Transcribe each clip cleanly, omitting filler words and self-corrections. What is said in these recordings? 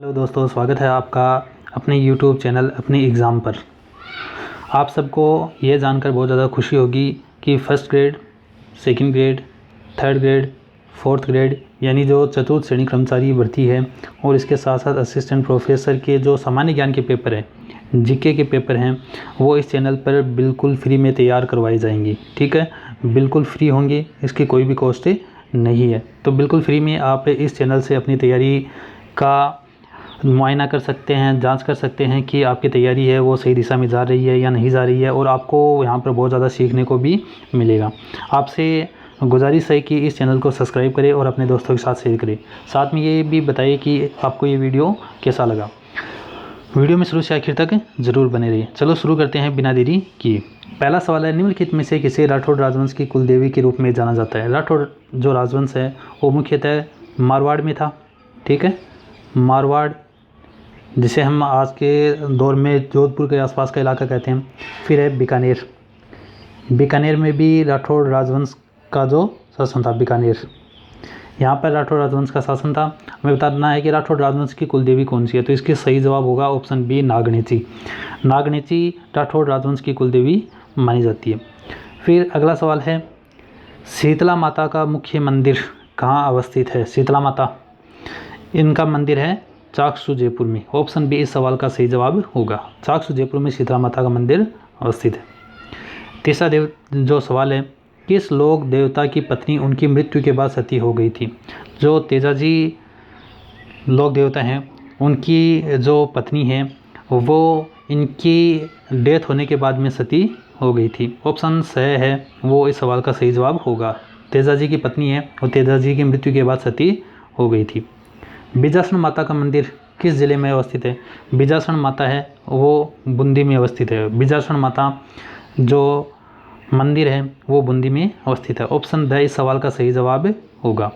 Hello दोस्तों, स्वागत है आपका अपने YouTube चैनल अपने एग्ज़ाम पर। आप सबको ये जानकर बहुत ज़्यादा खुशी होगी कि first grade, second grade, third grade, fourth grade यानी जो चतुर्थ श्रेणी कर्मचारी भर्ती है और इसके साथ साथ असिस्टेंट प्रोफेसर के जो सामान्य ज्ञान के पेपर हैं, जीके के पेपर हैं, वो इस चैनल पर बिल्कुल फ्री में तैयार करवाई जाएंगी। ठीक है, बिल्कुल फ्री होंगी, इसकी कोई भी कॉस्ट नहीं है। तो बिल्कुल फ्री में आप इस चैनल से अपनी तैयारी का मुआयना कर सकते हैं, जांच कर सकते हैं कि आपकी तैयारी है वो सही दिशा में जा रही है या नहीं जा रही है, और आपको यहाँ पर बहुत ज़्यादा सीखने को भी मिलेगा। आपसे गुजारिश है कि इस चैनल को सब्सक्राइब करें और अपने दोस्तों के साथ शेयर करें। साथ में ये भी बताइए कि आपको ये वीडियो कैसा लगा। वीडियो में शुरू से आखिर तक ज़रूर बने रहिए। चलो शुरू करते हैं बिना देरी किए। पहला सवाल है, निम्नलिखित में से किसे राठौड़ राजवंश की कुलदेवी के रूप में जाना जाता है। राठौड़ जो राजवंश है वो मुख्यतः मारवाड़ में था। ठीक है, मारवाड़ जिसे हम आज के दौर में जोधपुर के आसपास का इलाका कहते हैं। फिर है बीकानेर। बीकानेर में भी राठौड़ राजवंश का जो शासन था, बीकानेर, यहाँ पर राठौड़ राजवंश का शासन था। हमें बताना है कि राठौड़ राजवंश की कुलदेवी कौन सी है, तो इसके सही जवाब होगा ऑप्शन बी, नागणेची। नागणेची राठौड़ राजवंश की कुलदेवी मानी जाती है। फिर अगला सवाल है, शीतला माता का मुख्य मंदिर कहाँ अवस्थित है। शीतला माता, इनका मंदिर है चाकसू जयपुर में। ऑप्शन बी इस सवाल का सही जवाब होगा। चाकसू जयपुर में शीतला माता का मंदिर अवस्थित है। तीसरा जो सवाल है, किस लोक देवता की पत्नी उनकी मृत्यु के बाद सती हो गई थी। जो तेजाजी लोक देवता हैं उनकी जो पत्नी है वो इनकी डेथ होने के बाद में सती हो गई थी। ऑप्शन स है वो इस सवाल का सही जवाब होगा। तेजाजी की पत्नी है और तेजाजी की मृत्यु के बाद सती हो गई थी। बीजासन माता का मंदिर किस ज़िले में अवस्थित है। बीजासन माता है वो बूंदी में अवस्थित है। बीजासन माता जो मंदिर है वो बूंदी में अवस्थित है। ऑप्शन ब इस सवाल का सही जवाब होगा।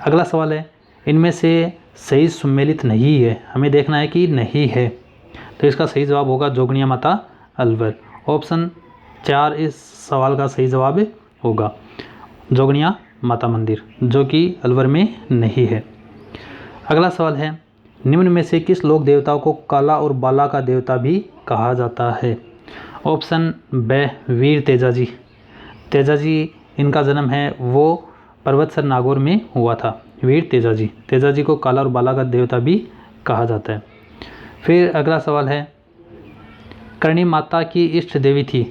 अगला सवाल है, इनमें से सही सम्मिलित नहीं है। हमें देखना है कि नहीं है, तो इसका सही जवाब होगा जोगनिया माता अलवर। ऑप्शन 4 इस सवाल का सही जवाब होगा, जोगनिया माता मंदिर, जो कि अलवर में नहीं है। अगला सवाल है, निम्न में से किस लोक देवता को काला और बाला का देवता भी कहा जाता है। ऑप्शन ब वीर तेजाजी। तेजाजी इनका जन्म है वो पर्वतसर नागौर में हुआ था। वीर तेजाजी, तेजाजी को काला और बाला का देवता भी कहा जाता है। फिर अगला सवाल है, करणी माता की इष्ट देवी थी।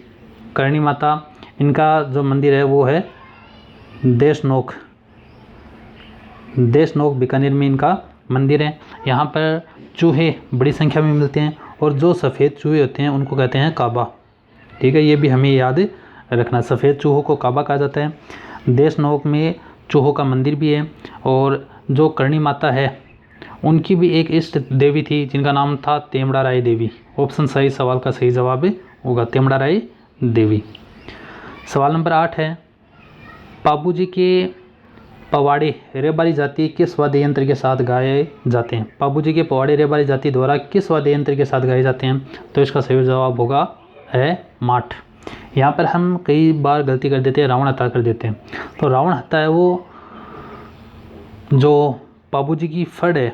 करणी माता, इनका जो मंदिर है वो है देशनोक। देशनोक बीकानेर में इनका मंदिर है। यहाँ पर चूहे बड़ी संख्या में मिलते हैं और जो सफ़ेद चूहे होते हैं उनको कहते हैं काबा। ठीक है, ये भी हमें याद रखना, सफ़ेद चूहों को काबा कहा जाता है। देशनोक में चूहों का मंदिर भी है। और जो करणी माता है उनकी भी एक इष्ट देवी थी जिनका नाम था तेमड़ा राय देवी। ऑप्शन सही सवाल का सही जवाब होगा, तेमड़ा राय देवी। सवाल नंबर 8 है, पाबूजी के पवाड़े रेबारी जाति किस वाद्य यंत्र के साथ गाए जाते हैं। पाबूजी के पवाड़े रेबारी जाति द्वारा किस वाद्य यंत्र के साथ गाए जाते हैं, तो इसका सही जवाब होगा है माठ। यहाँ पर हम कई बार गलती कर देते हैं, रावण हत्था कर देते हैं। तो रावण हत्था है वो जो पाबूजी की फड़ है,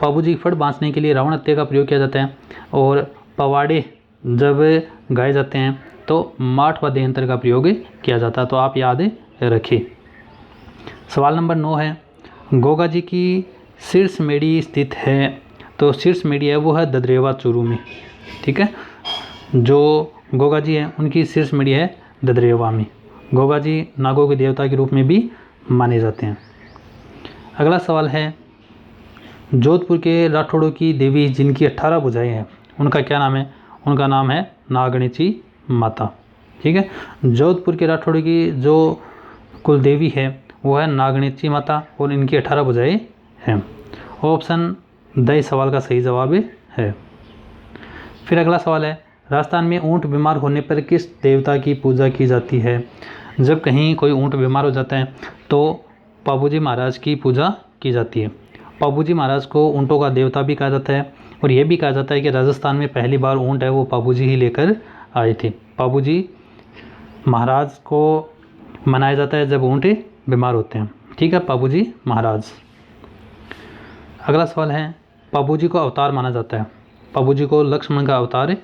पाबूजी की फड़ बांधने के लिए रावण हत्थे का प्रयोग किया जाता है। और पवाड़े जब गाए जाते हैं तो माठ वाद्य यंत्र का प्रयोग किया जाता है, तो आप याद रखिए। सवाल नंबर 9 है, गोगा जी की शीर्ष मेड़ी स्थित है। तो शीर्ष मेड़ी है वो है ददरेवा चूरू में। ठीक है, जो गोगा जी हैं उनकी शीर्ष मेड़ी है ददरेवा में। गोगा जी नागों के देवता के रूप में भी माने जाते हैं। अगला सवाल है, जोधपुर के राठौड़ों की देवी जिनकी 18 भुजाएं हैं उनका क्या नाम है। उनका नाम है नागणेची माता। ठीक है, जोधपुर के राठौड़ों की जो कुलदेवी है वो है नागणेची माता और इनकी 18 भुजाएं हैं। ऑप्शन द सवाल का सही जवाब है। फिर अगला सवाल है, राजस्थान में ऊंट बीमार होने पर किस देवता की पूजा की जाती है। जब कहीं कोई ऊंट बीमार हो जाता है तो पाबूजी महाराज की पूजा की जाती है। पाबूजी महाराज को ऊँटों का देवता भी कहा जाता है और ये भी कहा जाता है कि राजस्थान में पहली बार ऊँट है वो पाबूजी ही लेकर आए थे। पाबूजी महाराज को मनाया जाता है जब ऊँट बीमार होते हैं। ठीक है, पाबूजी महाराज। अगला सवाल है, पाबू जी को अवतार माना जाता है। पाबू जी को लक्ष्मण का अवतार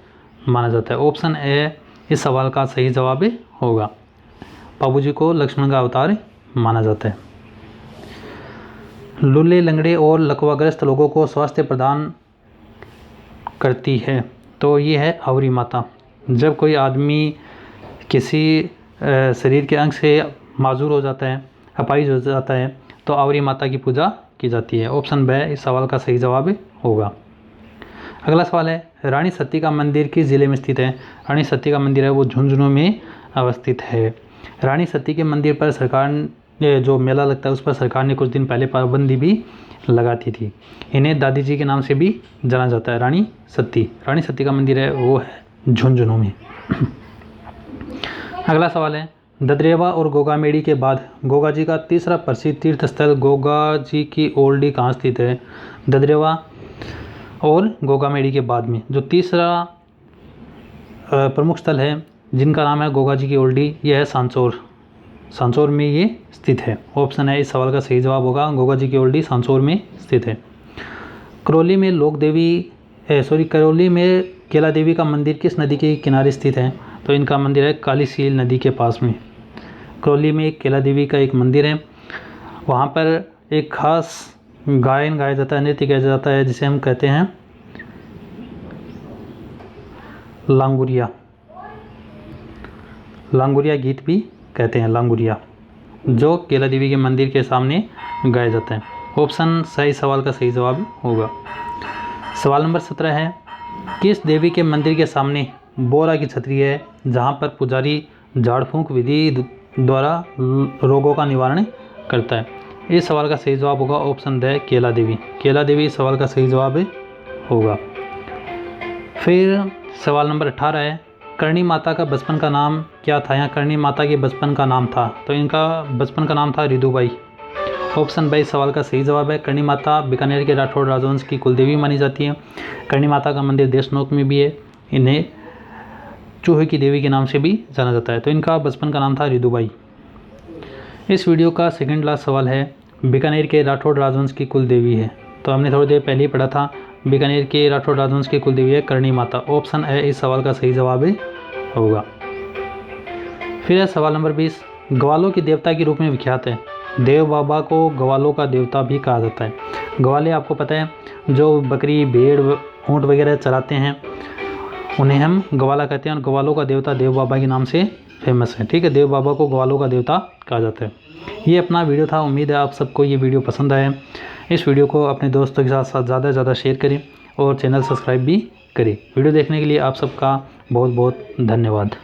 माना जाता है। ऑप्शन ए इस सवाल का सही जवाब होगा। पाबू जी को लक्ष्मण का अवतार माना जाता है। लूले, लंगड़े और लकवाग्रस्त लोगों को स्वास्थ्य प्रदान करती है, तो ये है आवरी माता। जब कोई आदमी किसी शरीर के अंग से माजूर हो जाता है, अपाहिज हो जाता है, तो आवरी माता की पूजा की जाती है। ऑप्शन बी इस सवाल का सही जवाब होगा। अगला सवाल है, रानी सती का मंदिर किस जिले में स्थित है। रानी सती का मंदिर है वो झुंझुनू में अवस्थित है। रानी सती के मंदिर पर सरकार ने जो मेला लगता है उस पर सरकार ने कुछ दिन पहले पाबंदी भी लगाती थी। इन्हें दादी जी के नाम से भी जाना जाता है, रानी सती का मंदिर है वो है झुंझुनू में। अगला सवाल है, ददरेवा और गोगामेड़ी के बाद गोगा जी का तीसरा प्रसिद्ध तीर्थ स्थल गोगा जी की ओल्डी कहाँ स्थित है। ददरेवा और गोगामेड़ी के बाद में जो तीसरा प्रमुख स्थल है जिनका नाम है गोगा जी की ओल्डी, यह है सांचौर में ये स्थित है। ऑप्शन है इस सवाल का सही जवाब होगा। गोगा जी की ओल्डी सांचौर में स्थित है। करौली में केला देवी का मंदिर किस नदी के किनारे स्थित है। तो इनका मंदिर है कालीसील नदी के पास में। करौली में केला देवी का एक मंदिर है, वहाँ पर एक खास गायन गाया जाता है, नृत्य गाया जाता है जिसे हम कहते हैं लांगुरिया गीत भी कहते हैं, लांगुरिया, जो केला देवी के मंदिर के सामने गाया जाता है। ऑप्शन सही सवाल का सही जवाब होगा। सवाल नंबर 17 है, किस देवी के मंदिर के सामने बोरा की छतरी है जहाँ पर पुजारी झाड़ फूंक विधि द्वारा रोगों का निवारण करता है। इस सवाल का सही जवाब होगा ऑप्शन द केला देवी इस सवाल का सही जवाब होगा। फिर सवाल नंबर 18 है, करणी माता का बचपन का नाम क्या था। यहाँ करणी माता के बचपन का नाम था, तो इनका बचपन का नाम था रिदुबाई। ऑप्शन बी इस सवाल का सही जवाब है। करणी माता बीकानेर के राठौड़ राजवंश की कुलदेवी मानी जाती है। करणी माता का मंदिर देशनोक में भी है। इन्हें चूहे की देवी के नाम से भी जाना जाता है, तो इनका बचपन का नाम था रिदुबाई। इस वीडियो का सेकंड लास्ट सवाल है, बीकानेर के राठौड़ राजवंश की कुल देवी है। तो हमने थोड़ी देर पहले ही पढ़ा था, बीकानेर के राठौड़ राजवंश की कुल देवी है करणी माता। ऑप्शन ए इस सवाल का सही जवाब होगा। फिर है सवाल नंबर 20, ग्वालों के देवता के रूप में विख्यात है। देव बाबा को ग्वालों का देवता भी कहा जाता है। ग्वाले आपको पता है जो बकरी, भेड़, ऊँट वगैरह चलाते हैं, उन्हें हम ग्वाला कहते हैं, और ग्वालों का देवता देव बाबा के नाम से फेमस है। ठीक है, देव बाबा को ग्वालों का देवता कहा जाता है। ये अपना वीडियो था। उम्मीद है आप सबको ये वीडियो पसंद आया। इस वीडियो को अपने दोस्तों के साथ ज़्यादा से ज़्यादा शेयर करें और चैनल सब्सक्राइब भी करें। वीडियो देखने के लिए आप सबका बहुत बहुत धन्यवाद।